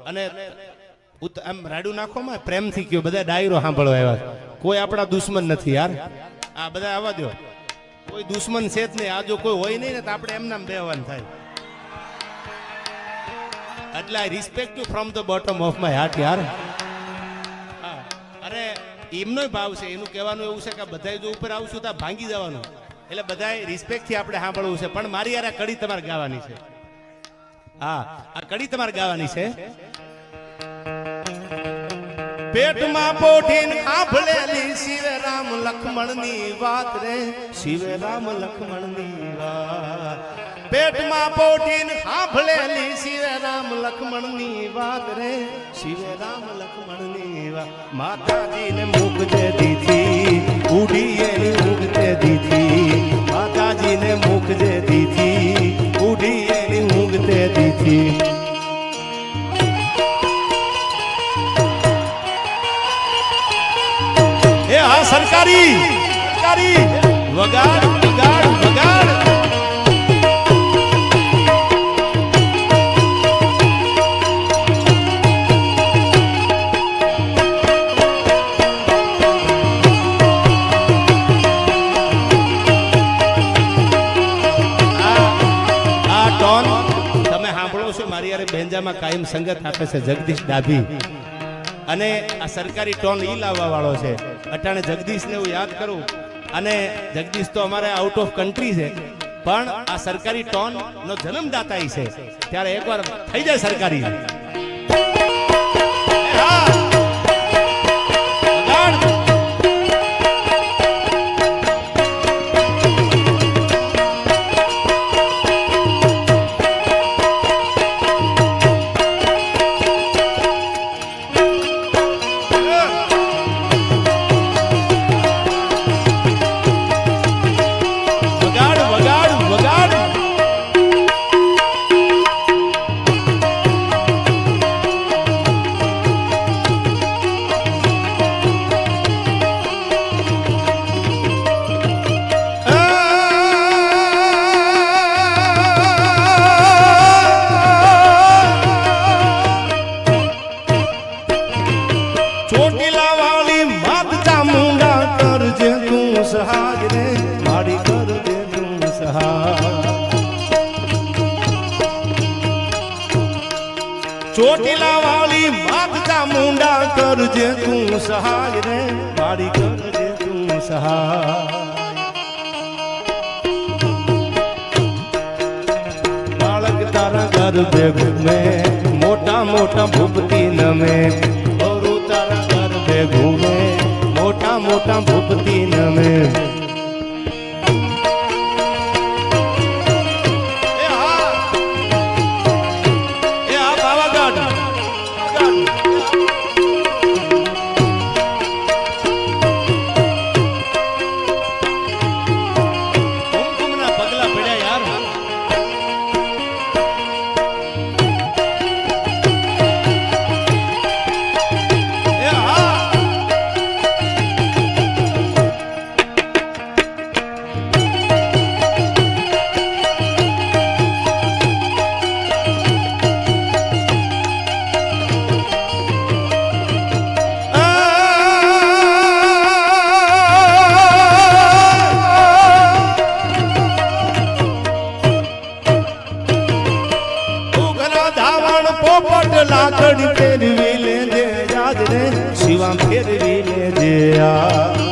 અને આમ રાડું નાખો માં પ્રેમથી કયો, બધા ડાયરો સાંભળવા આવ્યા. કોઈ આપણા દુશ્મન નથી યાર, આ બધા આવવા દો. કોઈ દુશ્મન છે જ નહીં. આ જો કોઈ હોય નહીં ને તો આપણે એમના બેવાનું થાય. એટલે આઈ respect you from the bottom of my heart યાર. અરે એમનો ભાવ છે, એનું કહેવાનું એવું છે કે બધા જો ઉપર આવશું તો ભાંગી જવાનું. એટલે બધા રિસ્પેક્ટ થી આપણે સાંભળવું છે. પણ મારી યાર આ કડી તમારે ગાવાની છે. હા, આ કડી તમારે ગાવાની છે. પેટમાં પોઠીને આભળેલી શિવે રામ લક્ષ્મણની વાત રે, શિવે રામ લક્ષ્મણની વાત. પેટમાં પોઠીને આભળેલી શિવે રામ લક્ષ્મણની વાત રે, શિવે રામ લક્ષ્મણની વાત. માતાજીને મૂકજે દીધી, ઉડી એની મૂકજે દીધી. માતાજીને મૂકજે દીધી, ઉડી એની મૂકજે દીધી. સરકારી વગાડ વગાડ વગાડ. આ ટોન તમે સાંભળો છો. મારી યારે બેંજામાં કાયમ સંગત આપે છે જગદીશ ડાભી, અને આ સરકારી ટોન ઈ લાવવા વાળો છે. અટાણે જગદીશ ને હું યાદ કરું, અને જગદીશ તો અમારે આઉટ ઓફ કન્ટ્રી છે, પણ આ સરકારી ટોન નો જન્મદાતા છે. ત્યારે એકવાર થઈ જાય સરકારી. ચોટીલા વાળી માગતા મુંડા કરજે તું સહાય રે, મારી કરજે તું સહાય. બાળક તારા ઘર ભેગું મેં મોટા મોટા ભૂપતી નમે. ગૌરુ તારા ઘર ભેગું મેં મોટા મોટા ભૂપતી નમે. લાકડી ફેરવી લેજે યાદ રે, શિવા ફેરવી લેજે આ.